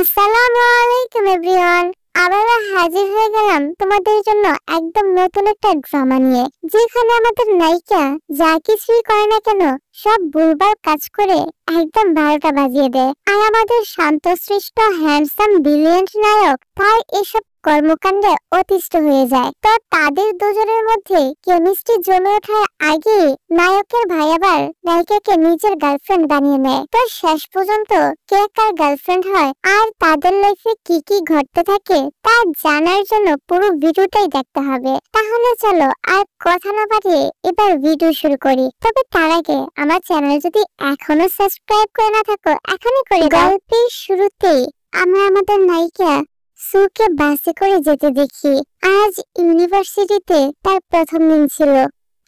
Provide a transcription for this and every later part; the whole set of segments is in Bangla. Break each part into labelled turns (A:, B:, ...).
A: আসসালামু আলাইকুম এভরিওয়ান। আবারও হাজির হয়ে গেলাম তোমাদের জন্য একদম নতুন একটা ড্রামা নিয়ে, যেখানে আমাদের নায়িকা যা কিছুই করে না কেন সব ভুলভাল কাজ করে একদম 12টা বাজিয়ে দেয়। আর আমাদের শান্তশিষ্ট হ্যান্ডসাম ব্রিলিয়েন্ট নায়ক তার এসব কর্মকাণ্ডে অতিষ্ঠ হয়ে যায়। তো তাদের দুজনের মধ্যে কেমিস্ট্রি জমে ওঠার আগে নায়কের ভাই আবার নায়িকাকে নিজের গার্লফ্রেন্ড বানিয়ে নেয়। তো শেষ পর্যন্ত কে কার গার্লফ্রেন্ড হয় আর তাদের লাইফে কি কি ঘটতে থাকে তা জানার জন্য পুরো ভিডিওটাই দেখতে হবে। তাহলে চলো আর কথা না বাড়িয়ে এবার ভিডিও শুরু করি। তবে তার আগে আমার চ্যানেল যদি এখনো সাবস্ক্রাইব করে না থাকো এখনই করে দাও। গল্পের শুরুতেই আমরা আমাদের নায়িকা সুকে বাসে করে যেতে দেখি। আজ ইউনিভার্সিটিতে তার প্রথম দিন ছিল,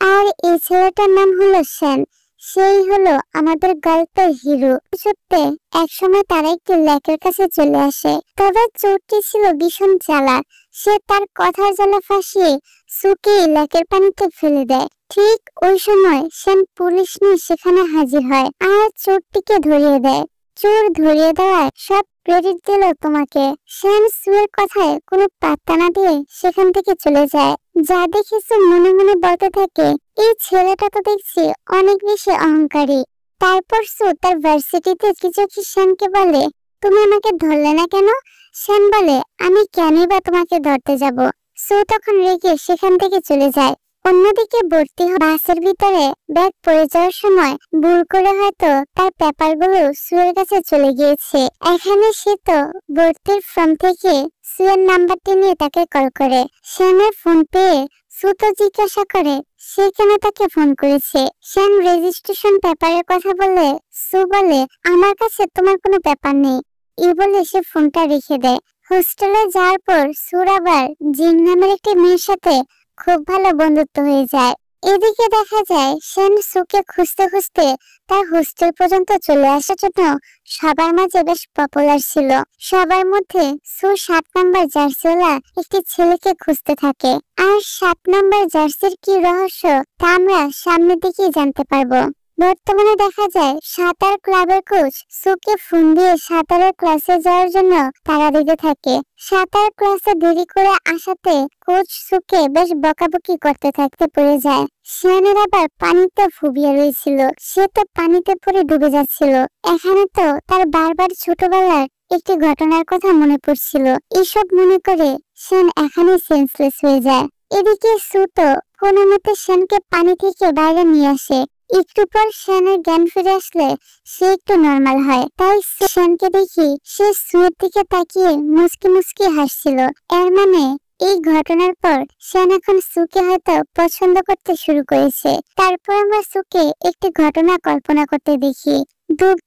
A: আর এই ছেলেটার নাম হলো সেন। সেই হলো আমাদের গল্পের হিরো। সত্যি একসময় তারা একটি লেকের কাছে চলে আসে, তবে চোরটি ছিল ভীষণ চালাক। সে তার কথার জালে ফাঁসিয়ে সুকে লেকের পানিতে ফেলে দেয়। ঠিক ওই সময় সেন পুলিশ নিয়ে সেখানে হাজির হয় আর চোরটিকে ধরিয়ে দেয়। চোর ধরিয়ে দেওয়ায় সব ক্রেডিট দিল তোমাকে। সেন সুয়ের কথায় কোনো পাত্তা না দিয়ে সেখান থেকে চলে যায়। যা দেখে সু মনে মনে বলতে থাকে, এই ছেলেটা তো দেখছি অনেক বেশি অহংকারী। তারপর সু তার ভার্সিটিতে কিছু সেনকে বলে, তুমি আমাকে ধরলে না কেন? সেন বলে, আমি কেনই বা তোমাকে ধরতে যাব। সু তখন রেগে সেখান থেকে চলে যায়। অন্যদিকে ভর্তি বাসের ভিতরে ব্যাগ পড়ে যাওয়ার সময় ভুল করে হয়তো তার পেপারগুলো সুয়ের কাছে চলে গিয়েছে। এখানে সে তো ভর্তির ফর্ম থেকে সুয়ের নাম্বারটি নিয়ে তাকে কল করে। সেনের ফোন পেয়ে সু তো জিজ্ঞাসা করে সে কেন তাকে ফোন করেছে। সেন রেজিস্ট্রেশন পেপারের কথা বলে সু বলে, আমার কাছে তোমার কোনো পেপার নেই। এই বলে সে ফোনটা রেখে দেয়। হোস্টেলে যাওয়ার পর সুর আবার জিন নামের একটি মেয়ের সাথে খুব ভালো বন্ধুত্ব হয়ে যায়। এদিকে দেখা যায় সেন সুকে খুঁজতে খুঁজতে তার হোস্টেল পর্যন্ত চলে আসার জন্য সবার মাঝে বেশ পপুলার ছিল। সবার মধ্যে সু 7 নাম্বার জার্সিওয়ালা একটি ছেলেকে খুঁজতে থাকে। আর 7 নাম্বার জার্সির কি রহস্য তা আমরা সামনের দিকে জানতে পারবো। বর্তমানে দেখা যায় সাঁতার ক্লাবের কোচ সুকে ফোন দিয়ে সাঁতারের ক্লাসে যাওয়ার জন্য তাড়া দিতে থাকে। সাঁতার ক্লাসে দেরি করে আসাতে কোচ সুকে বেশ বকাবকি করতে থাকতে পড়ে যায়। সেনের আবার পানিতে ফুবিয়ে রয়েছিল, সে তো পানিতে পড়ে ডুবে যাচ্ছিল। এখানে তো তার বারবার ছোটবেলার একটি ঘটনার কথা মনে পড়ছিল। এসব মনে করে সেন এখানে সেন্সলেস হয়ে যায়। এদিকে সু তো কোনো মতে সেনকে পানি থেকে বাইরে নিয়ে আসে। একটু পর সেনের জ্ঞান ফিরে আসলে সে একটু নর্মাল হয়। তাই সেনকে দেখি সে সুয়ের দিকে তাকিয়ে মুচকি মুচকি হাসছিল। এর মানে এই ঘটনার পর সেন এখন সুকে হয়তো পছন্দ করতে শুরু করেছে। তারপর আমরা সুকে একটি ঘটনা কল্পনা করতে দেখি।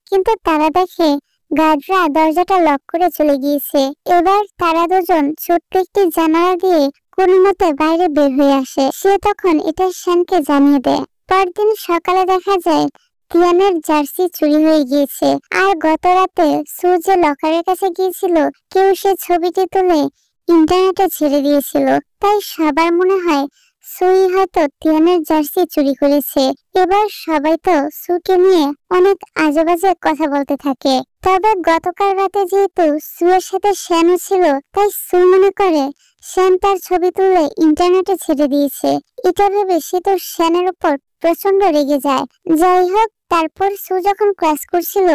A: কিন্তু তারা দেখে গার্ডরা দরজাটা লক করে চলে গিয়েছে। এবার তারা দুজন ছোট্ট একটি জানালা দিয়ে কোনো মতে বাইরে বের হয়ে আসে। সে তখন এটা সেনকে জানিয়ে দেয়। পরদিন সকালে দেখা যায় তিয়ানের জার্সি চুরি হয়ে গিয়েছে। আর গত রাতে সু যে লকারের কাছে গিয়েছিল কেউ সে ছবিটি তুলে ইন্টারনেটে ছেড়ে দিয়েছিল। তাই সবার মনে হয় সুই হয়তো তিয়ানের জার্সি চুরি করেছে। এবার সবাই তো সুকে নিয়ে অনেক আজেবাজে কথা বলতে থাকে। তবে গতকাল রাতে যেহেতু সুয়ের সাথে সেনও ছিল, তাই সু মনে করে সেন তার ছবি তুলে ইন্টারনেটে ছেড়ে দিয়েছে। এটা ভেবে সে তো সেনের উপর প্রচন্ড রেগে যায়। যাই হোক, তারপর সু যখন ক্লাস করছিল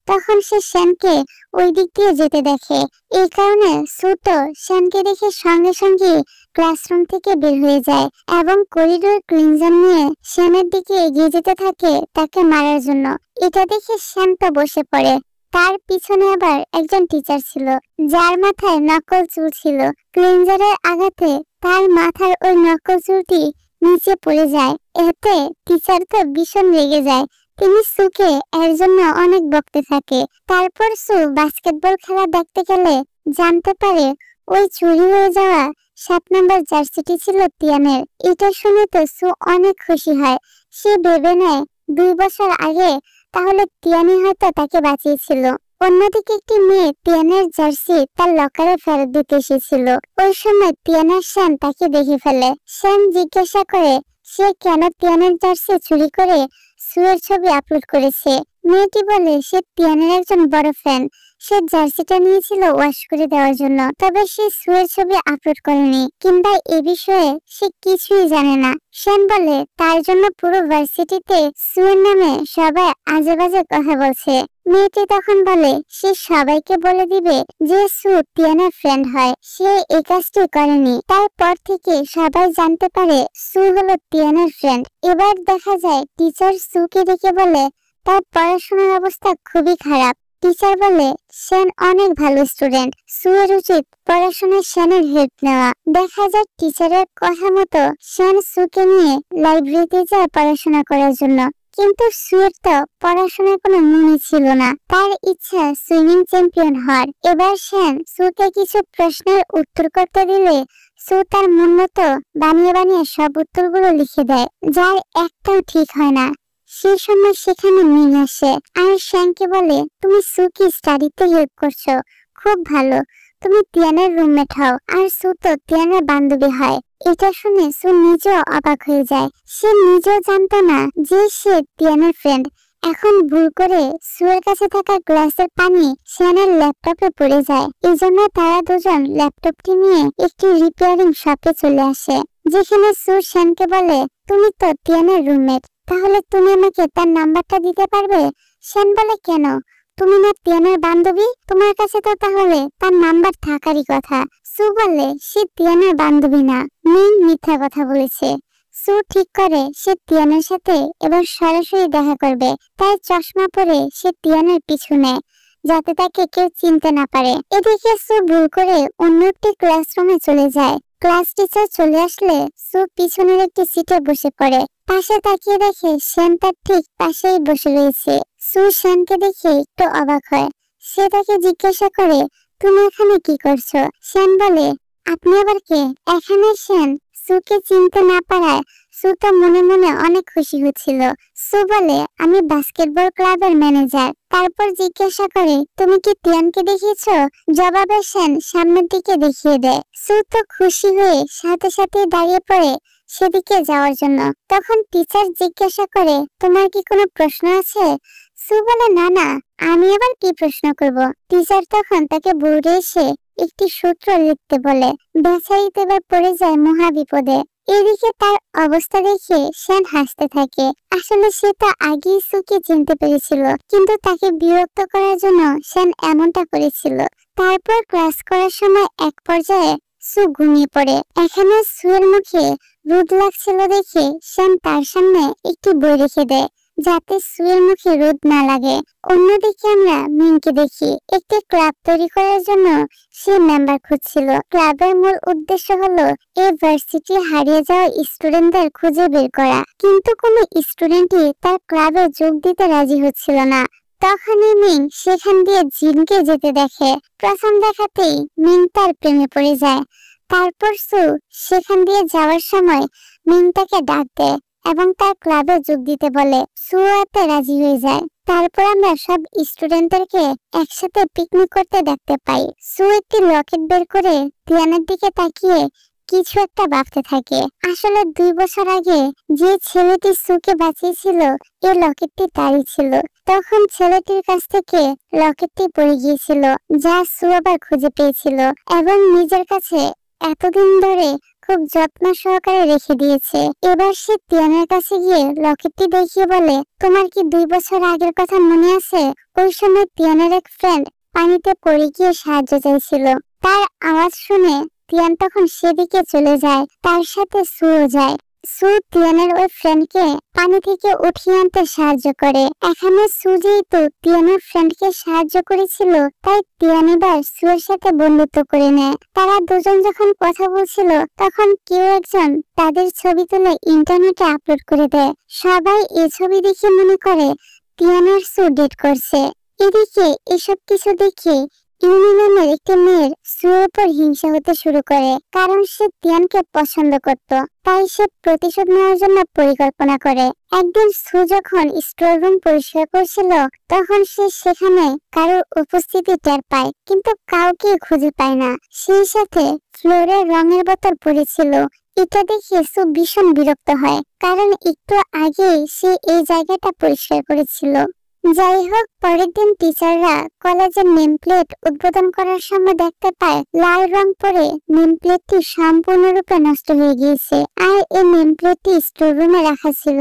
A: তখন সে সেনকে ওই দিক দিয়ে যেতে দেখে। এই কারণে সু তো সেনকে দেখে সঙ্গে সঙ্গে ক্লাসরুম থেকে বের হয়ে যায় এবং করিডোর ক্লিনজার নিয়ে সেনের দিকে এগিয়ে যেতে থাকে তাকে মারার জন্য। এটা দেখে সেন তো বসে পড়ে। তার পিছনে আবার একজন টিচার ছিল যার মাথায় নকল চুল ছিল। ক্লিনজারের আঘাতে তার মাথার ওই নকল চুলটি নিচে পড়ে যায়। এতে টিচার তো ভীষণ রেগে যায়। তিনি সুকে এর জন্য অনেক বকতে থাকে। তারপর সু বাস্কেটবল খেলা দেখতে গেলে জানতে পারে ওই চুরি হয়ে যাওয়া 7 নাম্বার জার্সিটি ছিল তিয়ানের। এটা শুনে তো সু অনেক খুশি হয়। সে ভেবে নেয় 2 বছর আগে তাহলে তিয়ানি হয়তো তাকে বাঁচিয়েছিল। অন্যদিকে একটি মেয়ে তিয়ানের জার্সি তার লকারে ফেরত দিতে এসেছিল। ওই সময় তিয়ানের সেন তাকে দেখে ফেলে। সেন জিজ্ঞাসা করে সে কেন তিয়ানের জার্সি চুরি করে সুয়ের ছবি আপলোড করেছে। মেয়েটি বলে সে তিয়ানের একজন বড় ফ্যান। সে জার্সিটা নিয়েছিল ওয়াশ করে দেওয়ার জন্য, তবে সে সুয়ের ছবি আপলোড করেনি কিংবা এ বিষয়ে সে কিছুই জানে না। শ্যান বলে তার জন্য পুরো ভার্সিটিতে সুয়ের নামে সবাই আজে বাজে কথা বলছে। মেয়েটি তখন বলে সে সবাইকে বলে দিবে যে সু তিয়ানের ফ্রেন্ড হয়, সে এই কাজটি করেনি। তারপর থেকে সবাই জানতে পারে সু হলো তিয়ানের ফ্রেন্ড। এবার দেখা যায় টিচার সুকে ডেকে বলে তার পড়াশোনার অবস্থা খুবই খারাপ। টিচার বলে শ্যান অনেক ভালো স্টুডেন্ট, সুয়ের উচিত পড়াশোনায় শ্যানের হেল্প নেওয়া। দেখা যায় টিচারের কথা মতো শ্যান সুকে নিয়ে লাইব্রেরিতে যায় পড়াশোনা করার জন্য, কিন্তু সুয়ের তো পড়াশোনার কোনো মনই ছিল না। তার ইচ্ছা সুইমিং চ্যাম্পিয়ন হওয়ার। এবার শ্যান সুকে কিছু প্রশ্নের উত্তর করতে দিলে সু তার মন মতো বানিয়ে বানিয়ে সব উত্তরগুলো লিখে দেয়, যার একটাও ঠিক হয় না। সেই সময় সেখানে মিং আসে আর শ্যানকে বলে তুমি সুকে স্টাডিতে হেল্প করছো, খুব ভালো, তুমি তিয়ানের রুমমেট হও। আর সু তো তিয়ানের বান্ধবী হয়। এটা শুনে সু নিজেও অবাক হয়ে যায়। সে নিজেও জানতো না যে সে তিয়ানের ফ্রেন্ড। এখন ভুল করে সুয়ের কাছে থাকা গ্লাসের পানি শ্যানের ল্যাপটপে পড়ে যায়। এই জন্য তারা দুজন ল্যাপটপটি নিয়ে একটি রিপেয়ারিং শপে চলে আসে, যেখানে সু শ্যানকে বলে তুমি তো তিয়ানের রুমমেট, তাহলে তুমি আমাকে তার নাম্বারটা দিতে পারবে? শ্যান বলে কেন, তুমি না তিয়ানের বান্ধবী, তোমার কাছে তো তাহলে তার নাম্বার থাকারই কথা। সু বলে সে তিয়ানের বান্ধবী না, মিং মিথ্যা কথা বলেছে। সু ঠিক করে সে তিয়ানের সাথে এবার সরাসরি দেখা করবে, তাই চশমা পরে সে তিয়ানের পিছু নেয় যাতে তাকে কেউ চিনতে না পারে। এদিকে সু ভুল করে অন্য একটি ক্লাসরুমে চলে যায়। ক্লাস টিচার চলে আসলে সু পিছনের একটি সিটে বসে পড়ে। পাশে তাকিয়ে দেখে শ্যান তার ঠিক পাশেই বসে রয়েছে। সু শ্যানকে দেখে একটু অবাক হয়। সে তাকে জিজ্ঞাসা করে তুমি এখানে কি করছো? শ্যান বলে আপনি আবার কে? এখানে শ্যান সুকে চিনতে না পারায় সু তো মনে মনে অনেক খুশি হচ্ছিল। সু বলে আমি বাস্কেটবল ক্লাবের ম্যানেজার। তারপর জিজ্ঞাসা করে তুমি কি তিয়ানকে দেখিয়েছো? জবাবে শ্যান সামনের দিকে দেখিয়ে দেয়। সু তো খুশি হয়ে সাথে সাথে দাঁড়িয়ে পড়ে সেদিকে যাওয়ার জন্য। তখন টিচার জিজ্ঞাসা করে তোমার কি কোনো প্রশ্ন আছে? সু বলে না না, আমি আবার কি প্রশ্ন করব। টিচার তখন তাকে বোর্ডে এসে একটি সূত্র লিখতে বলে। বেচারিতে এবার পড়ে যায় মহা বিপদে। এদিকে তার অবস্থা দেখে শ্যান হাসতে থাকে। আসলে সে তো আগেই সুকে চিনতে পেরেছিল, কিন্তু তাকে বিরক্ত করার জন্য শ্যান এমনটা করেছিল। তারপর ক্লাস করার সময় এক পর্যায়ে সু ঘুমিয়ে পড়ে। এখানে সুয়ের মুখে রোদ লাগছিল দেখে শ্যান তার সামনে একটি বই রেখে দেয় যাতে সুয়ের মুখে রোদ না লাগে। অন্যদিকে আমরা মিংকে দেখি একটি ক্লাব তৈরি করার জন্য সে মেম্বার খুঁজছিল। ক্লাবের মূল উদ্দেশ্য হলো এই ভার্সিটি হারিয়ে যাওয়া স্টুডেন্টদের খুঁজে বের করা, কিন্তু কোনো স্টুডেন্টই তার ক্লাবে যোগ দিতে রাজি হচ্ছিল না। তখনই মিং সেখান দিয়ে জিনকে যেতে দেখে। প্রথম দেখাতেই মিং তার প্রেমে পড়ে যায়। তারপর সু সেখান দিয়ে যাওয়ার সময় মিং তাকে ডাক দেয় এবং তার ক্লাবে যোগ দিতে বলে। সু এতে রাজি হয়ে যায়। তারপর আমরা সব স্টুডেন্টদেরকে একসাথে পিকনিক করতে দেখতে পাই। সু একটি লকেট বের করে তিয়ানের দিকে তাকিয়ে কিছু একটা ভাবতে থাকে। আসলে 2 বছর আগে যে ছেলেটি সুকে বাঁচিয়েছিল এই লকেটটি তারই ছিল। তখন ছেলেটির কাছ থেকে লকেটটি পড়ে গিয়েছিল, যা সু আবার খুঁজে পেয়েছিল এবং নিজের কাছে এতদিন ধরে খুব যত্ন সহকারে রেখে দিয়েছে। এবার সে তিয়ানের কাছে গিয়ে লকেটটি দেখিয়ে বলে তোমার কি 2 বছর আগের কথা মনে আছে? ওই সময় তিয়ানের এক ফ্রেন্ড পানিতে পড়ে গিয়ে সাহায্য চাইছিল। তার আওয়াজ শুনে তিয়ান তখন সেদিকে চলে যায়, তার সাথে সুও যায়। সু তিয়ানের ওই ফ্রেন্ডকে পানি থেকে উঠিয়ে আনতে সাহায্য করে। এখানে সু যেহেতু তিয়ানের ফ্রেন্ডকে সাহায্য করেছিল, তাই তিয়ান এবার সুয়ের সাথে বন্ধুত্ব করে নেয়। তারা দুজন যখন কথা বলছিল তখন কেউ একজন তাদের ছবি তুলে ইন্টারনেটে আপলোড করে দেয়। সবাই এই ছবি দেখে মনে করে তিয়ান আর সু ডেট করছে। এদিকে এসব কিছু দেখে ইউনিয়নের একটি মেয়ের সুয়ের উপর হিংসা হতে শুরু করে, কারণ সে তিয়ানকে পছন্দ করত। তাই সে প্রতিশোধ নেওয়ার জন্য পরিকল্পনা করে। একদিন সু যখন স্টোর রুম পরিষ্কার করছিল তখন সে সেখানে কারোর উপস্থিতি টের পায়, কিন্তু কাউকে খুঁজে পায় না। সেই সাথে ফ্লোরে রঙের বোতল পড়েছিল। এটা দেখে সু ভীষণ বিরক্ত হয়, কারণ একটু আগে সে এই জায়গাটা পরিষ্কার করেছিল। যাই হোক, পরের দিন টিচাররা কলেজের নেম প্লেট উদ্বোধন করার সময় দেখতে পায় লাল রং পরে নেম প্লেটটি সম্পূর্ণরূপে নষ্ট হয়ে গিয়েছে। আর এই নেম প্লেটটি স্টোর রুমে রাখা ছিল।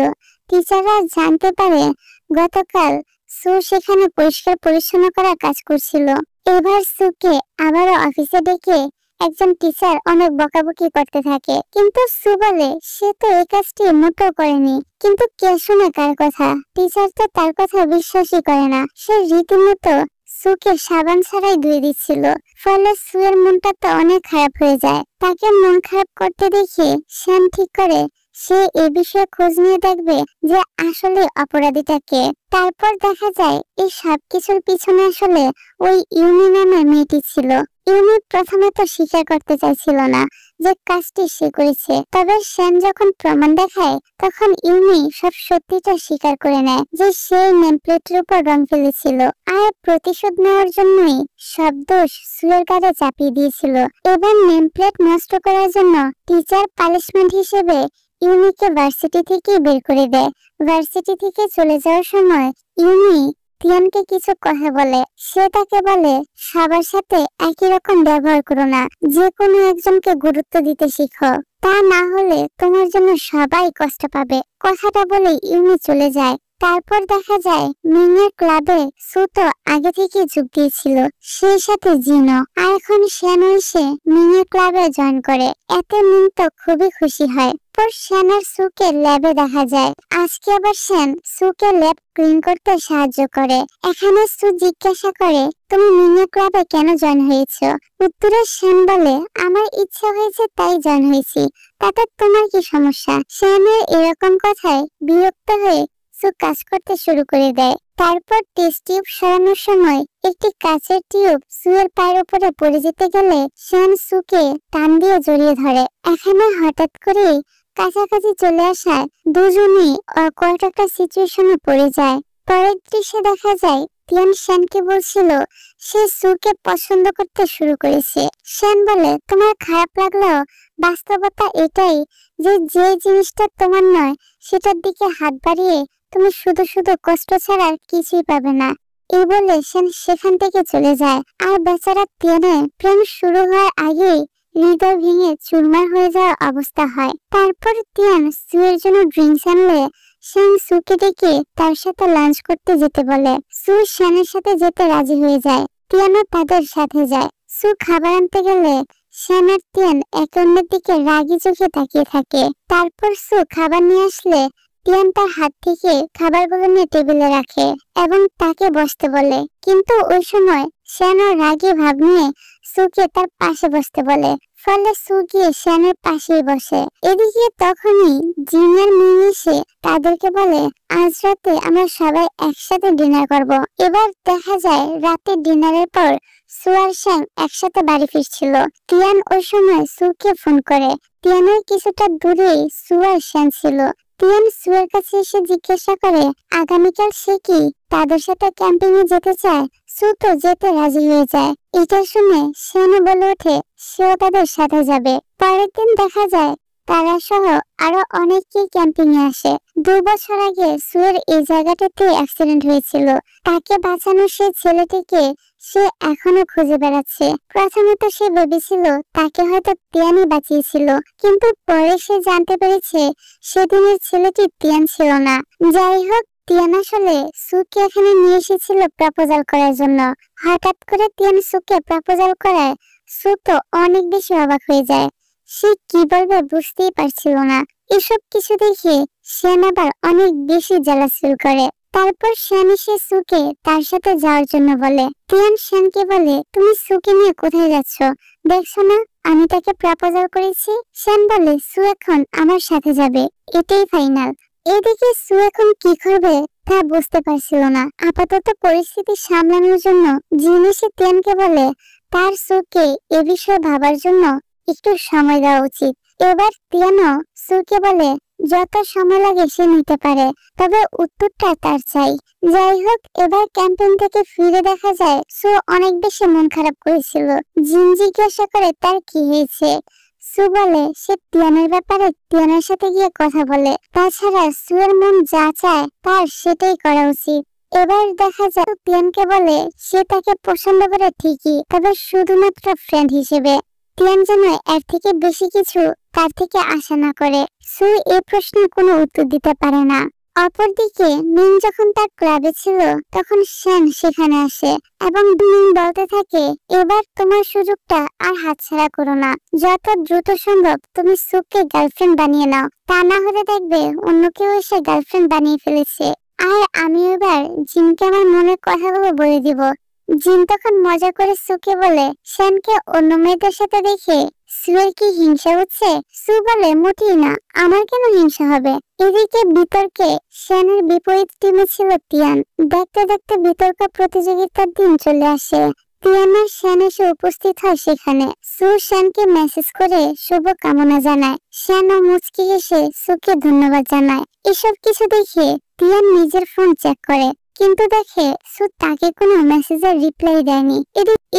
A: টিচাররা জানতে পারে গতকাল সু সেখানে পরিষ্কার পরিচ্ছন্ন করার কাজ করছিল। এবার সুকে আবারও অফিসে ডেকে একজন টিচার অনেক বকাবকি করতে থাকে, কিন্তু সু বলে সে তো এই কাজটি মোটেও করেনি। কিন্তু কে শুনে কার কথা? টিচার তো তার কথা বিশ্বাসই করে না। সে রীতিমতো সুকে সাবান ছাড়াই ধুয়ে দিচ্ছিল। ফলে সুয়ের মনটা তো অনেক খারাপ হয়ে যায়। তাকে মন খারাপ করতে দেখে শ্যাম ঠিক করে সে এ বিষয়ে খোঁজ নিয়ে দেখবে যে আসলে অপরাধীটাকে। তারপর দেখা যায় এই সবকিছুর পিছনে আসলে ওই ইউনি নামের মেয়েটি ছিল। ইউনি প্রথমে তো স্বীকার করতে চাইছিল না যে কাজটি সে করেছে, তবে শ্যাম যখন প্রমাণ দেখায় তখন ইউনি সব সত্যিটা স্বীকার করে নেয় যে সে নেমপ্লেটের উপর রং ফেলেছিল আর প্রতিশোধ নেওয়ার জন্যই সব দোষ সুয়ের কাঁধে চাপিয়ে দিয়েছিল। এবার নেমপ্লেট নষ্ট করার জন্য টিচার পানিশমেন্ট হিসেবে ইউনিকে ভার্সিটি থেকে বের করে দেয়। ভার্সিটি থেকে চলে যাওয়ার সময় ইউনি তিয়ানকে কিছু কথা বলে। সে তাকে বলে সবার সাথে একই রকম ব্যবহার করো না, যে কোনো একজনকে গুরুত্ব দিতে শিখো, তা না হলে তোমার জন্য সবাই কষ্ট পাবে। কথাটা বলে ইউনি চলে যায়। তারপর দেখা যায় মিংয়ের ক্লাবে সুতো আগে থেকে যোগ দিয়েছিল, সেই সাথে জিনো। আর এখন শ্যানও এসে মিংয়ের ক্লাবে জয়েন করে। এতে মিং তো খুবই খুশি হয়। পর শ্যান আর সুকে ল্যাবে দেখা যায়। আজকে আবার শ্যান সুকে ল্যাব ক্লিন করতে সাহায্য করে। এখানে সু জিজ্ঞাসা করে তুমি মিংয়ের ক্লাবে কেন জয়েন হয়েছো? উত্তরে শ্যান বলে আমার ইচ্ছা হয়েছে তাই জয়েন হয়েছি, তাতে তোমার কি সমস্যা? শ্যানের এরকম কথায় বিরক্ত হয়ে সু কাজ করতে শুরু করে দেয়। তারপর টেস্ট টিউব সরানোর সময় একটি কাঁচের টিউব সুয়ের পায়ের উপরে পড়ে যেতে গেলে শ্যান সুকে টান দিয়ে জড়িয়ে ধরে। এখানে হঠাৎ করে কাছাকাছি চলে আসায় দুজনেই অকওয়ার্ড একটা সিচুয়েশনে পড়ে যায়। পরের দৃশ্যে দেখা যায় তিয়ান শ্যানকে বলছিল সে সুকে পছন্দ করতে শুরু করেছে। শ্যান বলে তোমার খারাপ লাগলেও বাস্তবতা এটাই যে যে জিনিসটা তোমার নয় সেটার দিকে হাত বাড়িয়ে তুমি শুধু শুধু কষ্ট ছাড়া আর কিছুই পাবে না। এই বলে শ্যান সেখান থেকে চলে যায়। আর বেচারা তিয়ানের প্রেম শুরু হওয়ার আগেই হৃদয় ভেঙে চুরমার হয়ে যাওয়ার অবস্থা হয়। তারপর তিয়ান সুয়ের জন্য ড্রিঙ্কস আনলে শ্যান সুকে ডেকে তার সাথে লাঞ্চ করতে যেতে বলে। সু শ্যানের সাথে যেতে রাজি হয়ে যায়। তিয়ানও তাদের সাথে যায়। সু খাবার আনতে গেলে শ্যান আর তিয়ান একে অন্যের দিকে রাগি চোখে তাকিয়ে থাকে। তারপর সু খাবার নিয়ে আসলে তিয়ান তার হাত থেকে খাবারগুলো নিয়ে টেবিলে রাখে এবং তাকে বসতে বলে, কিন্তু ওই সময় শ্যানও রাগী ভাব নিয়ে সুকে তার পাশে বসতে বলে। ফলে সু গিয়ে শ্যানের পাশেই বসে। এদিকে তখনই জিন আর মিং এসে তাদেরকে বলে আজ রাতে আমরা সবাই একসাথে ডিনার করব। এবার দেখা যায় রাতে ডিনারের পর সু আর শ্যান একসাথে বাড়ি ফিরছিল। তিয়ান ওই সময় সুকে ফোন করে। তিয়ানের কিছুটা দূরেই সু আর শ্যান ছিল। তিয়ান সুয়ের কাছে এসে জিজ্ঞাসা করে আগামীকাল সে কি তাদের সাথে ক্যাম্পিং এ যেতে চায়। সু তো যেতে রাজি হয়ে যায়। এটা শুনে শ্যানও বলে ওঠে সেও তাদের সাথে যাবে। পরের দিন দেখা যায় তারা সহ আরো অনেকেই ক্যাম্পিং এ আসে। 2 বছর আগে সুয়ের এই জায়গাটাতে অ্যাক্সিডেন্ট হয়েছিল। তাকে বাঁচানো সেই ছেলেটিকে সে এখনো খুঁজে বেড়াচ্ছে। প্রথমে তো সে ভেবেছিল তাকে হয়তো তিয়ানই বাঁচিয়েছিল, কিন্তু পরে সে জানতে পেরেছে সেদিনের ছেলেটি তিয়ান ছিল না। যাই হোক, তিয়ান আসলে সুকে এখানে নিয়ে এসেছিল প্রপোজাল করার জন্য। হঠাৎ করে তিয়ান সুকে প্রপোজাল করায় সু তো অনেক বেশি অবাক হয়ে যায়। সে কি বলবে বুঝতেই পারছিল না। এসব কিছু দেখে শ্যান আবার অনেক বেশি জেলাস ফিল করে। তারপর শ্যান এসে সুকে তার সাথে যাওয়ার জন্য বলে। তিয়ান শ্যানকে বলে তুমি সুকে নিয়ে কোথায় যাচ্ছ? দেখছো না আমি তাকে প্রপোজাল করেছি। শ্যান বলে সু এখন আমার সাথে যাবে, এটাই ফাইনাল। এদিকে সু এখন কি করবে তা বুঝতে পারছিল না। আপাতত পরিস্থিতি সামলানোর জন্য জিন এসে তিয়ানকে বলে তার সুকে এ বিষয়ে ভাবার জন্য একটু সময় দেওয়া উচিত। এবার তিয়ানও সুকে বলে যত সময় লাগে সে নিতে পারে, তবে উত্তরটা তার চাই। যাই হোক, এবার ক্যাম্পেইন থেকে ফিরে দেখা যায় সু অনেক বেশি মন খারাপ করেছিল। জিন জিজ্ঞাসা করে তার কি হয়েছে। সু বলে সে তিয়ানের ব্যাপারে তিয়ানের সাথে গিয়ে কথা বলে। তাছাড়া সুয়ের মন যা চায় তার সেটাই করা উচিত। এবার দেখা যায় তিয়ানকে বলে সে তাকে পছন্দ করে ঠিকই, তবে শুধুমাত্র ফ্রেন্ড হিসেবে। তিয়ান যেন এর থেকে বেশি কিছু তার থেকে আশা না করে। সু এই প্রশ্নের কোনো উত্তর দিতে পারে না। অপরদিকে মিং যখন তার ক্লাবে ছিল তখন শ্যান সেখানে আসে এবং মিং বলতে থাকে, এবার তোমার সুযোগটা আর হাতছাড়া করো না। যত দ্রুত সম্ভব তুমি সুকে গার্লফ্রেন্ড বানিয়ে নাও, তা না হলে দেখবে অন্য কেউ এসে গার্লফ্রেন্ড বানিয়ে ফেলেছে। আর আমি এবার জিনকে আমার মনের কথাগুলো বলে দিব। জিন তখন মজা করে সুকে বলে, শ্যানকে অন্য মেয়েদের সাথে দেখে সুয়ের কি হিংসা হচ্ছে? সু বলে, মোটেই না, আমার কেন হিংসা হবে? এদিকে বিতর্কে শ্যানের বিপরীত টিমে ছিল তিয়ান। দেখতে দেখতে বিতর্ক প্রতিযোগিতার দিন চলে আসে। তিয়ান আর শ্যান এসে উপস্থিত হয় সেখানে। সু শ্যানকে মেসেজ করে শুভ কামনা জানায়। শ্যান ও মুচকি হেসে সুকে ধন্যবাদ জানায়। এসব কিছু দেখে তিয়ান নিজের ফোন চেক করে, কিন্তু দেখে সু তাকে কোনো মেসেজের রিপ্লাই দেয়নি।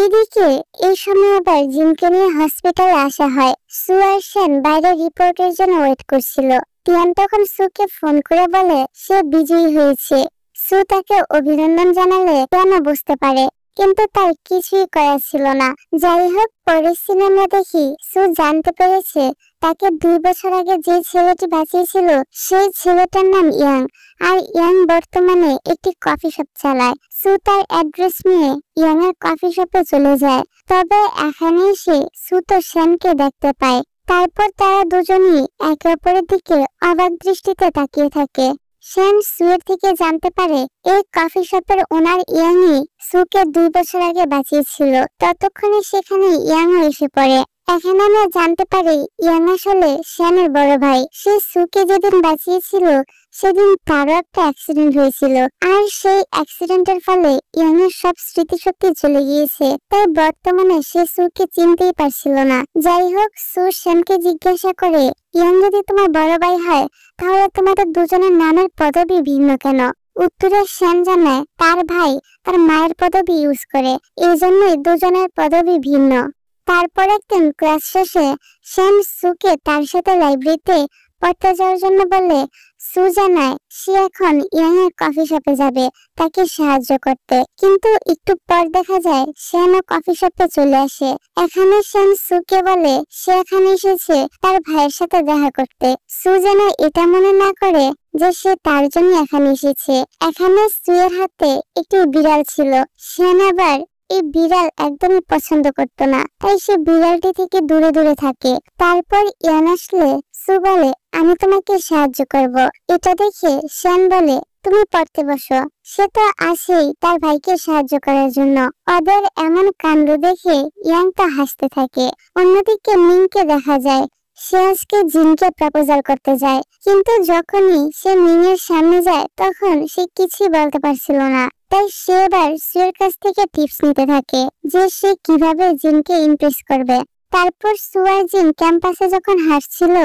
A: এদিকে এই সময় আবার জিনকে নিয়ে হসপিটালে আসা হয়। সু আর শ্যান বাইরে রিপোর্টের জন্য ওয়েট করছিল। তিয়ান তখন সুকে ফোন করে বলে সে বিজয়ী হয়েছে। সু তাকে অভিনন্দন জানালে তিয়ান বুঝতে পারে, কিন্তু তার কিছুই করার ছিল না। যাই হোক, পরের সিনেমা দেখি সু জানতে পেরেছে তাকে 2 বছর আগে যে ছেলেটি বাঁচিয়েছিল সেই ছেলেটার নাম ইয়াং, আর ইয়াং বর্তমানে একটি কফি শপ চালায়। সু তার অ্যাড্রেস নিয়ে ইয়াং এর কফি শপে চলে যায়। তবে এখানে এসে সু তো শ্যানকে দেখতে পায়। তারপর তারা দুজনই একে অপরের দিকে অবাক দৃষ্টিতে তাকিয়ে থাকে। শ্যান সুয়ের থেকে জানতে পারে এই কফি শপের ওনার ইয়াংই সুকে 2 বছর আগে বাঁচিয়েছিল। ততক্ষণে সেখানে ইয়াংও এসে পড়ে। এখানে আমরা জানতে পারি ইয়াং আসলে শ্যানের বড় ভাই। সে সুকে যেদিন বাঁচিয়েছিল সেদিন তারও একটা অ্যাক্সিডেন্ট হয়েছিল, আর সেই অ্যাক্সিডেন্টের ফলে ইয়াং এর সব স্মৃতিশক্তি চলে গিয়েছে। তাই বর্তমানে সে সুকে চিনতেই পারছিল না। যাই হোক, সু শ্যানকে জিজ্ঞাসা করে, ইয়াং যদি তোমার বড় ভাই হয় তাহলে তোমাদের দুজনের নামের পদবি ভিন্ন কেন? উত্তরে শ্যান জানায় তার ভাই তার মায়ের পদবি ইউজ করে, এই জন্যই দুজনের পদবি ভিন্ন। তারপর একদিন ক্লাস শেষে শ্যান সুকে তার সাথে লাইব্রেরিতে পড়তে যাওয়ার জন্য বলে। সু জানায় সে এখন ইয়াং এর কফি শপে যাবে তাকে সাহায্য করতে, কিন্তু একটু পর দেখা যায় শ্যানও কফি শপে চলে আসে। এখানে শ্যান সুকে বলে সে এখানে এসেছে তার ভাইয়ের সাথে দেখা করতে। সু যেন এটা মনে না করে যে সে তার জন্য এখানে এসেছে। এখানে সুয়ের হাতে একটি বিড়াল ছিল। শ্যান আবার এই বিড়াল একদমই পছন্দ করতো না, তাই সে বিড়ালটি থেকে দূরে দূরে থাকে। তারপর ইয়ান আসলে সু বলে আমি তোমাকে সাহায্য করব। এটা দেখে শ্যান বলে তুমি পড়তে বসো। সে তো আসেই তার ভাইকে সাহায্য করার জন্য। ওদের এমন কাণ্ড দেখে ইয়াং তো হাসতে থাকে। অন্যদিকে মিংকে দেখা যায় সে আজকে জিনকে প্রপোজাল করতে যায়, কিন্তু যখনই সে মিং এর সামনে যায় তখন সে কিছুই বলতে পারছিল না। তাই সে এবার সুয়ের কাছ থেকে টিপস নিতে থাকে যে সে কিভাবে জিনকে ইমপ্রেস করবে। তারপর সু আর জিন ক্যাম্পাসে যখন হাসছিল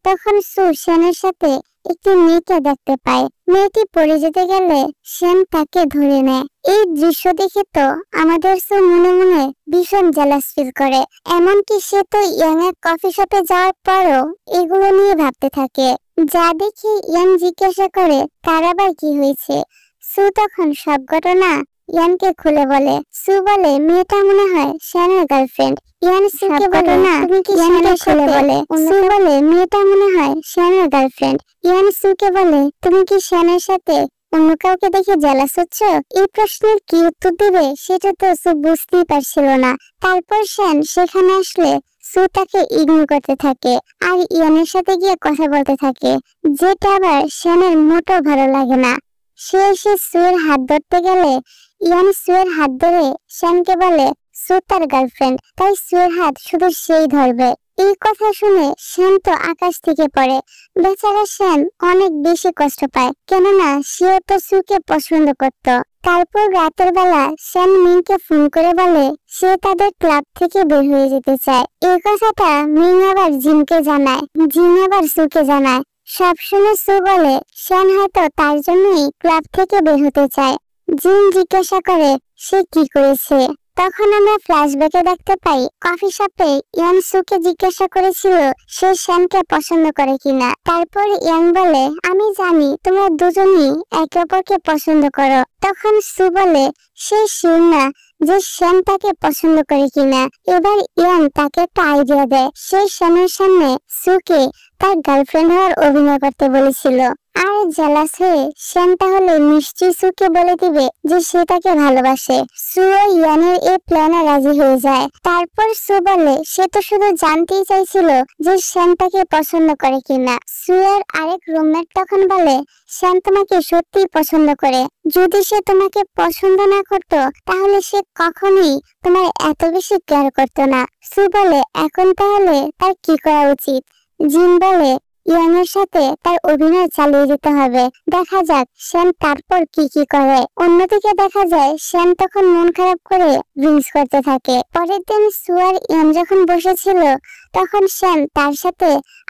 A: তখন সু শ্যানের সাথে একটি মেয়েকে দেখতে পায়। মেয়েটি পড়ে যেতে গেলে শ্যান তাকে ধরে নেয়। এই দৃশ্য দেখে তো আমাদের সু মনে মনে ভীষণ জেলাস ফিল করে। এমনকি সে তো ইয়াং এর কফি শপে যাওয়ার পরও এগুলো নিয়ে ভাবতে থাকে। যা দেখে ইয়াং জিজ্ঞাসা করে তার আবার কি হয়েছে। সু তখন সব ঘটনা ইয়ানকে খুলে বলে। সু বলে মেয়েটা মনে হয় শ্যানের গার্লফ্রেন্ড। ইয়ান সুকে বলে না, তুমি কি শ্যানের খুলে বলে। সু বলে মেয়েটা মনে হয় শ্যানের গার্লফ্রেন্ড। ইয়ান সুকে বলে তুমি কি শ্যানের সাথে অন্য কাউকে দেখে জেলাস হচ্ছ? এই প্রশ্নের কি উত্তর দিবে সেটা তো সু বুঝতেই পারছিল না। তারপর শ্যান সেখানে আসলে সু তাকে ইগনোর করতে থাকে আর ইয়ানের সাথে গিয়ে কথা বলতে থাকে, যেটা আবার শ্যানের মোটেও ভালো লাগে না। সে এসে সুয়ের হাত ধরতে গেলে ইয়ান সুয়ের হাত ধরে শ্যানকে বলে সু তার গার্লফ্রেন্ড, তাই সুয়ের হাত শুধু সেই ধরবে। এই কথা শুনে শ্যান তো আকাশ থেকে পড়ে। বেচারা শ্যান অনেক বেশি কষ্ট পায়, কেননা সেও তো সুকে পছন্দ করত। তারপর রাতের বেলা শ্যান মিংকে ফোন করে বলে সে তাদের ক্লাব থেকে বের হয়ে যেতে চায়। এই কথাটা মিং আবার জিনকে জানায়, জিন আবার সুকে জানায়। সব শুনে সু বলে শ্যান হয়তো তার জন্যই ক্লাব থেকে বের হতে চায়। জিন জিজ্ঞাসা করে সে কি করেছে। তখন আমরা ফ্ল্যাশব্যাকে দেখতে পাই কফি শপে ইয়ান সুকে জিজ্ঞাসা করেছিল সে শ্যানকে পছন্দ করে কিনা। তারপর ইয়ান বলে আমি জানি তোমরা দুজনই একে অপরকে পছন্দ করো। তখন সু বলে সে শিওর না যে শ্যান তাকে পছন্দ করে কিনা। এবার ইয়ান তাকে একটা আইডিয়া দেয়, সে শ্যানের সামনে সুকে তার গার্লফ্রেন্ড হওয়ার অভিনয় করতে বলেছিল। আর জেলাস হয়ে শ্যান তাহলে নিশ্চয়ই সুকে বলে দিবে যে সে তাকে ভালোবাসে। সু ও ইয়ানের এই প্ল্যানে রাজি হয়ে যায়। তারপর সু বলে সে তো শুধু জানতেই চাইছিল যে শ্যান তাকে পছন্দ করে কিনা। সু এর আরেক রুমমেট তখন বলে শ্যান তোমাকে সত্যিই পছন্দ করে, যদি সে তোমাকে পছন্দ না করতো তাহলে সে কখনোই তোমার এত বেশি কেয়ার করতো না। সু বলে এখন তাহলে তার কি করা উচিত। জিন বলে ইয়ানের সাথে তার অভিনয় চালিয়ে যেতে হবে, দেখা যাক শ্যান তারপর কি কি করে। অন্যদিকে দেখা যায় শ্যান তখন মন খারাপ করে ড্রিঙ্কস করতে থাকে। পরের দিন সু আর ইয়ান যখন বসেছিল তখন শ্যান তার সাথে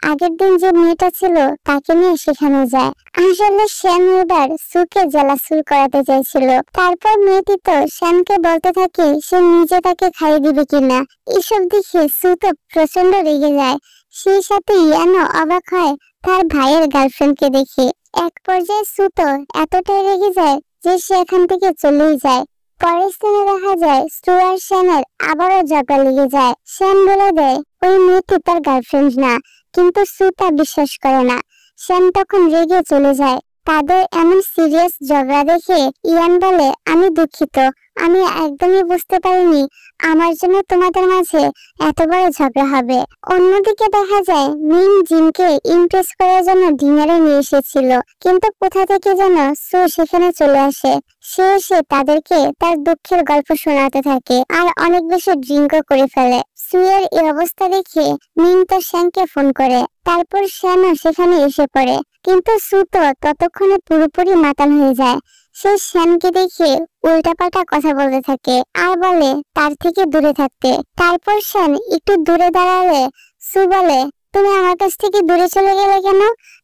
A: আগের দিন যে মেয়েটা ছিল তাকে নিয়ে সেখানে যায়। আসলে শ্যান এবার সুকে জেলাসুল করাতে চাইছিল। তারপর মেয়েটি তো শ্যানকে বলতে থাকে সে নিজে তাকে খাইয়ে দিবে কিনা। এসব দেখে সু তো প্রচন্ড রেগে যায়। সেই সাথে ইয়ানও অবাক হয় তার ভাইয়ের গার্লফ্রেন্ডকে দেখে। এক পর্যায়ে সু তো এতটাই রেগে যায় যে সে এখান থেকে চলেই যায়। পরের স্থানে দেখা যায় সু আর শ্যানের আবারও ঝগড়া লেগে যায়। শ্যান বলে দেয় ওই মেয়েটি তার গার্লফ্রেন্ড না, কিন্তু সু তা বিশ্বাস করে না। শ্যান তখন রেগে চলে যায়। তাদের এমন সিরিয়াস ঝগড়া দেখে ইয়ান বলে আমি দুঃখিত, আমি একদমই বুঝতে পারিনি আমার জন্য তোমাদের মাঝে এত বড় ঝগড়া হবে। অন্যদিকে দেখা যায় মিন জিনকে ইমপ্রেস করার জন্য ডিনারে নিয়ে এসেছিল, কিন্তু কোথা থেকে যেন সু সেখানে চলে আসে। সে এসে তাদেরকে তার দুঃখের গল্প শোনাতে থাকে আর অনেক বেশি ড্রিঙ্কও করে ফেলে। সু এর এই অবস্থা দেখে মিন তো শ্যানকে ফোন করে। তারপর শ্যানও সেখানে এসে পড়ে, কিন্তু সু তো ততক্ষণে পুরোপুরি মাতাল হয়ে যায়। সে শ্যানকে দেখে উল্টাপাল্টা কথা বলতে থাকে আর বলে তার থেকে দূরে থাকতে। তারপর শ্যান একটু দূরে দাঁড়ালে সু বলে তুমি আমার কাছ থেকে দূরে চলে গেলে কেন?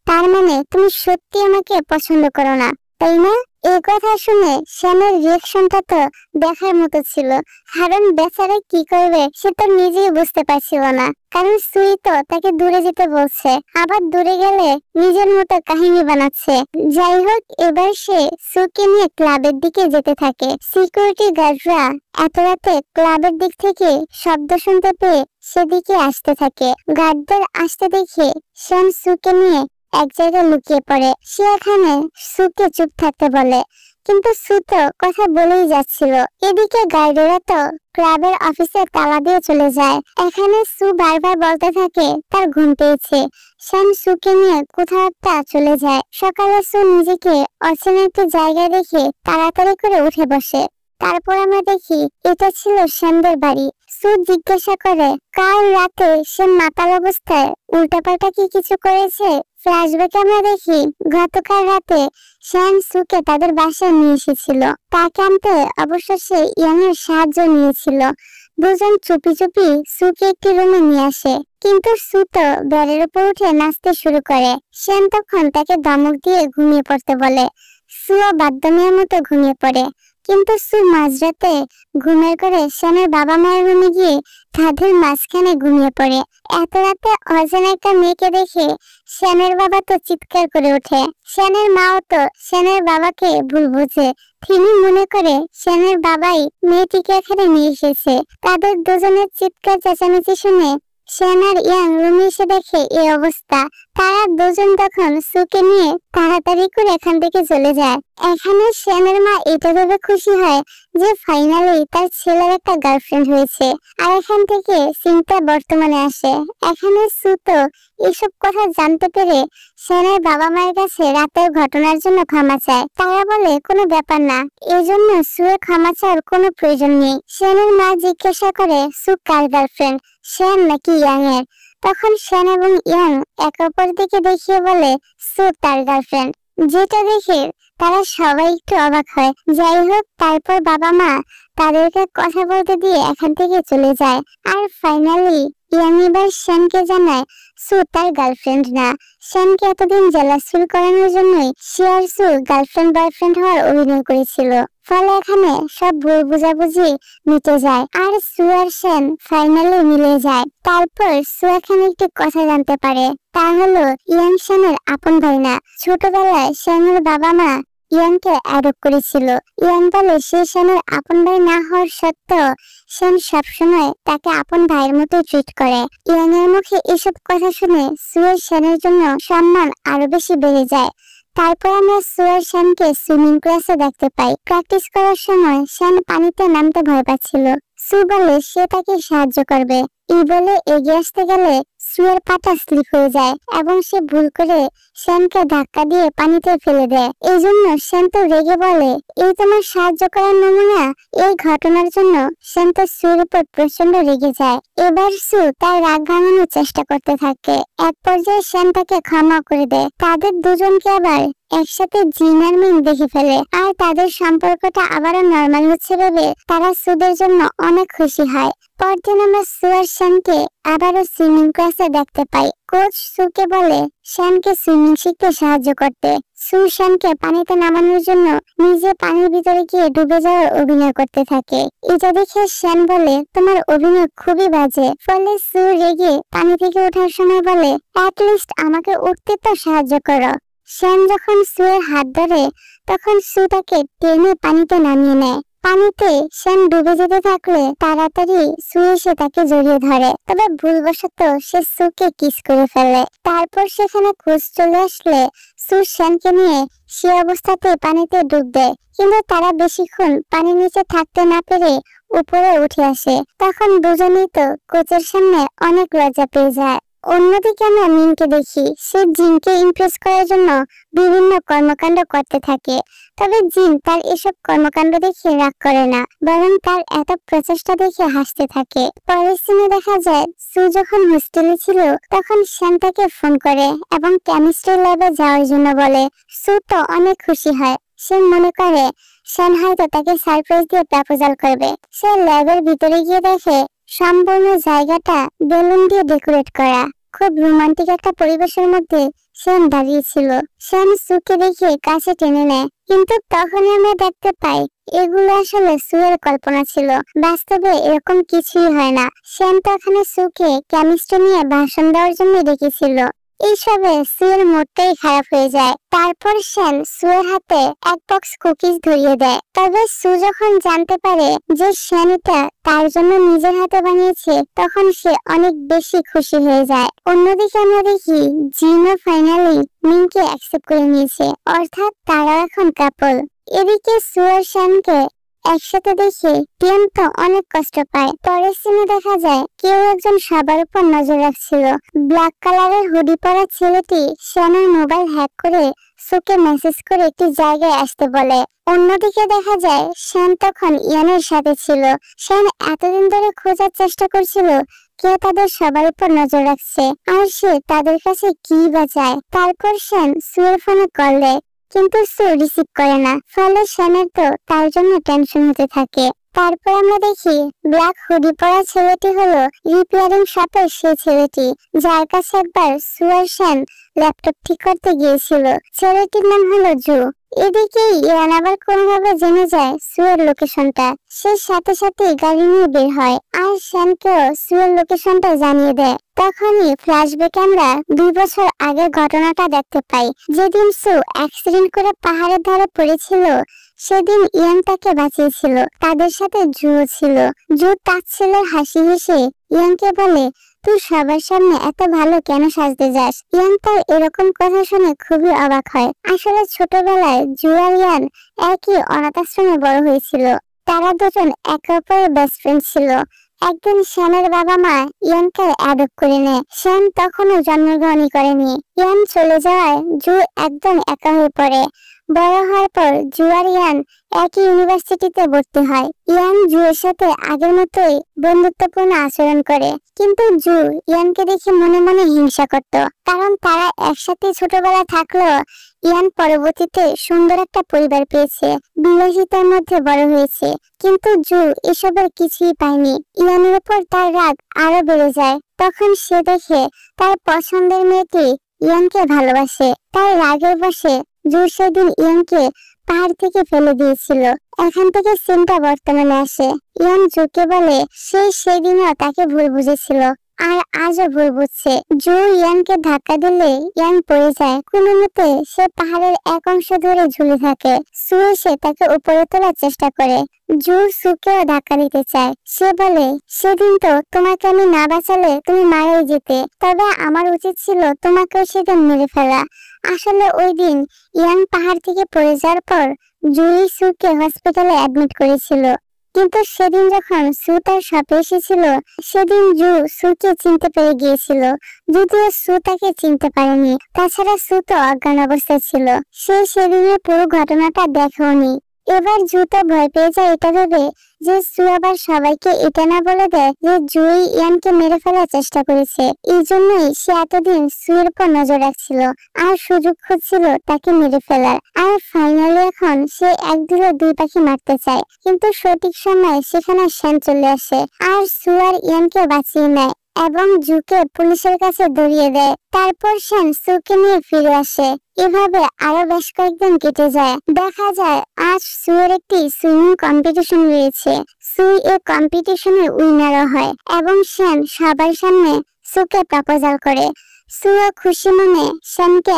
A: তার মানে তুমি সত্যি আমাকে পছন্দ করো না, তাই না? এই কথা শুনে শ্যানের রিয়াকশনটা তো দেখার মতো ছিল, কারণ বেচারা কি করবে সে তো নিজেই বুঝতে পারছিল না। কারণ সুই তো তাকে দূরে যেতে বলছে, আবার দূরে গেলে নিজের মতো কাহিনী বানাচ্ছে। যাই হোক, এবার সে সুকে নিয়ে ক্লাবের দিকে যেতে থাকে। সিকিউরিটি গার্ডরা এত রাতে ক্লাবের দিক থেকে শব্দ শুনতে পেয়ে সেদিকে আসতে থাকে। গার্ডদের আসতে দেখে শ্যান সুকে নিয়ে এক জায়গায় লুকিয়ে পড়ে। সে এখানে সুকে চুপ থাকতে বলে, কিন্তু সু তো কথা বলেই যাচ্ছিল। এদিকে গার্ডেরা তো ক্লাবের অফিসে তালা দিয়ে চলে যায়। এখানে সু বারবার বলতে থাকে তার ঘুম পেয়েছে। শ্যান সুকে নিয়ে কোথাও একটা চলে যায়। সকালে সু নিজেকে অচেনা একটা জায়গায় দেখে তাড়াতাড়ি করে উঠে বসে। তারপর আমরা দেখি এটা ছিল শ্যানদের বাড়ি। সু জিজ্ঞাসা করে কাল রাতে সে মাতাল অবস্থায় উল্টাপাল্টা কি কিছু করেছে। ফ্ল্যাশব্যাকে আমরা দেখি গতকাল রাতে শ্যান সুকে তাদের বাসায় নিয়ে এসেছিল। তাকে আনতে অবশ্য সে ইয়ানের সাহায্য নিয়েছিল। দুজন চুপি চুপি সুকে একটি রুমে নিয়ে আসে, কিন্তু সু তো বেডের উপর উঠে নাচতে শুরু করে। শ্যান তখন তাকে ধমক দিয়ে ঘুমিয়ে পড়তে বলে। সুও বাধ্যমের মতো ঘুমিয়ে পড়ে, কিন্তু সু মাঝরাতে ঘুমের করে শ্যানের বাবা মায়ের রুমে গিয়ে তাদের মাঝখানে ঘুমিয়ে পড়ে। এত রাতে অজানা একটা মেয়েকে দেখে শ্যানের বাবা তো চিৎকার করে ওঠে। শ্যানের মাও তো শ্যানের বাবাকে ভুল বুঝে। তিনি মনে করে শ্যানের বাবাই মেয়েটিকে এখানে নিয়ে এসেছে। তাদের দুজনের চিৎকার চেঁচামেচি শুনে শ্যান আর ইয়াং রুমে এসে দেখে এই অবস্থা। তারা দুজন তখন সুকে নিয়ে তাড়াতাড়ি করে এখান থেকে চলে যায়। এখানে শ্যানের মা এটা ভেবে খুশি হয় যে ফাইনালি তার ছেলের একটা গার্লফ্রেন্ড হয়েছে। আর এখান থেকে সিনটা বর্তমানে আসে। এখানে সু তো এসব কথা জানতে পেরে শ্যানের বাবা মায়ের কাছে রাতের ঘটনার জন্য ক্ষমা চায়। তারা বলে কোনো ব্যাপার না, এজন্য সুয়ের ক্ষমা চাওয়ার কোনো প্রয়োজন নেই। শ্যানের মা জিজ্ঞাসা করে সু কার গার্লফ্রেন্ড, শ্যান নাকি ইয়াং এর? তখন শ্যান এবং ইয়াং একে অপর দিকে দেখিয়ে বলে সু তার গার্লফ্রেন্ড, যেটা দেখে তারা সবাই একটু অবাক হয়। যাই হোক, তারপর বাবা মা তাদেরকে কথা বলতে দিয়ে এখান থেকে চলে যায়। আর ফাইনালি ইয়াং এবার শ্যানকে জানায় সু তার গার্লফ্রেন্ড না। শ্যানকে এতদিন জেলাস ফিল করানোর জন্যই সে আর সু গার্লফ্রেন্ড বয়ফ্রেন্ড হওয়ার অভিনয় করেছিল। ফলে এখানে সব ভুল বুঝাবুঝি মিটে যায় আর সু আর সেন ফাইনালি মিলে যায়। তারপর সু এখানে একটি কথা জানতে পারে, তা হলো ইয়াং সেনের আপন ভাই না। ছোটবেলায় সেনের বাবা মা ইয়াংকে অ্যাডপ্ট করেছিল। ইয়াং বলে সে সেনের আপন ভাই না হওয়ার সত্ত্বেও সেন সবসময় তাকে আপন ভাইয়ের মতো ট্রিট করে। ইয়াং এর মুখে এসব কথা শুনে সুয়ের সেনের জন্য সম্মান আরো বেশি বেড়ে যায়। তারপর আমরা সুয়ের সেনকে সুইমিং ক্লাসে দেখতে পাই। প্র্যাকটিস করার সময় সেন পানিতে নামতে ভয় পাচ্ছিল। সু বলে সে তাকে সাহায্য করবে। এই বলে এগিয়ে আসতে গেলে সুয়ের পাটা স্লিপ হয়ে যায় এবং সে ভুল করে সেনকে ধাক্কা দিয়ে পানিতে ফেলে দেয়। এই জন্য সেন তো রেগে বলে, এই তোমার সাহায্য করার নমুনা? এই ঘটনার জন্য সেন তো সুর উপর প্রচন্ড রেগে যায়। এবার সু তার রাগ ভাঙানোর চেষ্টা করতে থাকে। এক পর্যায়ে সেন তাকে ক্ষমা করে দেয়। তাদের দুজনকে আবার একসাথে জিন আর মিং দেখে ফেলে আর তাদের সম্পর্কটা আবারও নরমাল হচ্ছে ভেবে তারা সুদের জন্য অনেক খুশি হয়। পরদিন আমরা সু আর সেনকে আবারও সুইমিং ক্লাসে দেখতে পাই। কোচ সুকে বলে সেনকে সুইমিং শিখতে সাহায্য করতে। সু সেনকে পানিতে নামানোর জন্য নিজে পানির ভিতরে গিয়ে ডুবে যাওয়ার অভিনয় করতে থাকে। এটা দেখে সেন বলে তোমার অভিনয় খুবই বাজে। ফলে সু রেগে পানি থেকে ওঠার সময় বলে অ্যাটলিস্ট আমাকে উঠতে তো সাহায্য করো। সেন যখন সুয়ের হাত ধরে তখন সু তাকে টেনে পানিতে নামিয়ে নেয়। পানিতে সেন ডুবে যেতে থাকলে তাড়াতাড়ি সু এসে তাকে জড়িয়ে ধরে, তবে ভুলবশত সে সুকে কিস করে ফেলে। তারপর সেখানে কোচ চলে আসলে সু সেনকে নিয়ে সে অবস্থাতে পানিতে ডুব দেয়, কিন্তু তারা বেশিক্ষণ পানির নিচে থাকতে না পেরে উপরে উঠে আসে। তখন দুজনেই তো কোচের সামনে অনেক লজ্জা পেয়ে যায়। অন্যদিকে আমরা মিনকে দেখি, সে জিনকে ইমপ্রেস করার জন্য বিভিন্ন কর্মকাণ্ড করতে থাকে। তবে জিন তার এসব কর্মকাণ্ড দেখে রাগ করে না, বরং তার এত প্রচেষ্টা দেখে হাসতে থাকে। পরের সিনে দেখা যায় সু যখন হোস্টেলে ছিল তখন সেন তাকে ফোন করে এবং কেমিস্ট্রি ল্যাবে যাওয়ার জন্য বলে। সু তো অনেক খুশি হয়। সে মনে করে সেন হয়তো তাকে সারপ্রাইজ দিয়ে প্রপোজাল করবে। সে ল্যাবের ভিতরে গিয়ে দেখে সম্পূর্ণ জায়গাটা বেলুন দিয়ে ডেকোরেট করা। খুব রোমান্টিক একটা পরিবেশের মধ্যে সেন দাঁড়িয়েছিল। সেন সুকে দেখে কাছে টেনে নেয়, কিন্তু তখনই আমরা দেখতে পাই এগুলো আসলে সুয়ের কল্পনা ছিল। বাস্তবে এরকম কিছুই হয় না। সেন তখন সুকে কেমিস্ট্রি নিয়ে ভাষণ দেওয়ার জন্য ডেকেছিল। এইসবে সুয়ের মুডটাই খারাপ হয়ে যায়। তারপর সেন সুয়ের হাতে এক বক্স কুকিজ ধরিয়ে দেয়। তবে সু যখন জানতে পারে যে সেন এটা তার জন্য নিজের হাতে বানিয়েছে তখন সে অনেক বেশি খুশি হয়ে যায়। অন্যদিকে আমরা দেখি জিনও ফাইনালি মিংকে অ্যাকসেপ্ট করে নিয়েছে, অর্থাৎ তারা এখন কাপল। এদিকে সু আর সেনকে একসাথে দেখে টিয়ান তো অনেক কষ্ট পায়। পরের সিনে দেখা যায় কেউ একজন সবার উপর নজর রাখছিল। ব্ল্যাক কালারের হুডি পরা ছেলেটি সেনের মোবাইল হ্যাক করে সুকে মেসেজ করে একটি জায়গায় আসতে বলে। অন্যদিকে দেখা যায় সেন তখন ইয়ানের সাথে ছিল। সেন এতদিন ধরে খোঁজার চেষ্টা করছিল কে তাদের সবার উপর নজর রাখছে আর সে তাদের কাছে কি বা চায়। তারপর সেন সুয়ের ফোনে কল দেয়, কিন্তু সু রিসিভ করে না। ফলে সেনের তো তার জন্য টেনশন হতে থাকে। তারপর আমরা দেখি ব্ল্যাক হুডি পরা ছেলেটি হলো রিপেয়ারিং শপের সেই ছেলেটি যার কাছে একবার সু আর সেন ল্যাপটপ ঠিক করতে গিয়েছিল। ছেলেটির নাম হলো জু। এদিকে ইয়ান আবার কোনোভাবে জেনে যায় সুয়ের লোকেশনটা। সে সাথে সাথে গাড়ি নিয়ে বের হয় আর সেনকেও সুয়ের লোকেশনটা জানিয়ে দেয়। তখনই ফ্ল্যাশব্যাকে আমরা 2 বছর আগের ঘটনাটা দেখতে পাই। যেদিন সু অ্যাক্সিডেন্ট করে পাহাড়ের ধারে পড়েছিল সেদিন ইয়ান তাকে বাঁচিয়েছিল। তাদের সাথে জুও ছিল। জু তার ছেলের হাসি হেসে ইয়ানকে বলে তুই সবার সামনে এত ভালো কেন সাজতে যাস। ইয়ান তার এরকম কথা শুনে খুবই অবাক হয়। আসলে ছোটবেলায় জু আর ইয়ান একই অনাথ আশ্রমে বড় হয়েছিল। তারা দুজন একে অপরের বেস্ট ফ্রেন্ড ছিল। একদিন সেনের বাবা মা ইয়ানকে অ্যাডপ্ট করে নেয়। সেন তখনও জন্মগ্রহণই করেনি। ইয়ান চলে যাওয়ায় জু একদম একা হয়ে পড়ে। বড় হওয়ার পর জু আর ইয়ান একই ইউনিভার্সিটিতে ভর্তি হয়। ইয়ান জুয়ের সাথে আগের মতোই বন্ধুত্বপূর্ণ আচরণ করে, কিন্তু জু ইয়ানকে দেখে মনে মনে হিংসা করত, কারণ তারা একসাথে ছোটবেলা থাকলেও ইয়ান পরবর্তীতে সুন্দর একটা পরিবার পেয়েছে, বিলাসিতার মধ্যে বড় হয়েছে। কিন্তু জু এসবের কিছুই পায়নি। ইয়ানের উপর তার রাগ আরো বেড়ে যায়। তখন সে দেখে তার পছন্দের মেয়েটি ইয়ানকে ভালোবাসে। তাই রাগের বশে জু সেদিন ইয়ানকে পাহাড় থেকে ফেলে দিয়েছিল। এখান থেকে সিনটা বর্তমানে আসে। ইয়ান জুকে বলে সে সেদিনও তাকে ভুল বুঝেছিল আর আজও ভুল বুঝছে। জু ইয়ানকে ধাক্কা দিলে ইয়ান পড়ে যায়। কোনো মতে সে পাহাড়ের এক অংশ ধরে ঝুলে থাকে। সু এসে তাকে উপরে তোলার চেষ্টা করে। জু সুকেও ধাক্কা দিতে চায়। সে বলে সেদিন তো তোমাকে আমি না বাঁচালে তুমি মারাই যেতে, তবে আমার উচিত ছিল তোমাকেও সেদিন মেরে ফেলা। আসলে ওই দিন ইয়ান পাহাড় থেকে পড়ে যাওয়ার পর জুই সুকে হসপিটালে অ্যাডমিট করেছিল, কিন্তু সেদিন যখন সু তার শপে এসেছিল সেদিন জু সুকে চিনতে পেরে গিয়েছিল, যদিও সু তাকে চিনতে পারেনি। তাছাড়া সু তো অজ্ঞান অবস্থায় ছিল, সে সেদিনের পুরো ঘটনাটা দেখেওনি। এবার জু তো ভয় পেয়ে যায় এটা ভেবে যে সু আবার সবাইকে এটা না বলে দেয় যে জুই ইয়ানকে মেরে ফেলার চেষ্টা করেছে। এই জন্যই সে এতদিন সুয়ের উপর নজর রাখছিল আর সুযোগ খুঁজছিল তাকে মেরে ফেলার। আর ফাইনালি এখন সে এক দিলে দুই পাখি মারতে চায়, কিন্তু সঠিক সময় সেখানে শ্যান চলে আসে আর সু আর ইয়ানকে বাঁচিয়ে নেয় এবং জুকে পুলিশের কাছে ধরিয়ে দেয়। তারপর শ্যান সুকে নিয়ে ফিরে আসে। এভাবে আরো বেশ কয়েকদিন কেটে যায়। দেখা যায় আজ সুয়ের একটি সুইমিং কম্পিটিশন রয়েছে। সু এই কম্পিটিশনের উইনারও হয় এবং শ্যান সবার সামনে সুকে প্রপোজাল করে। সু খুশি মনে শ্যানকে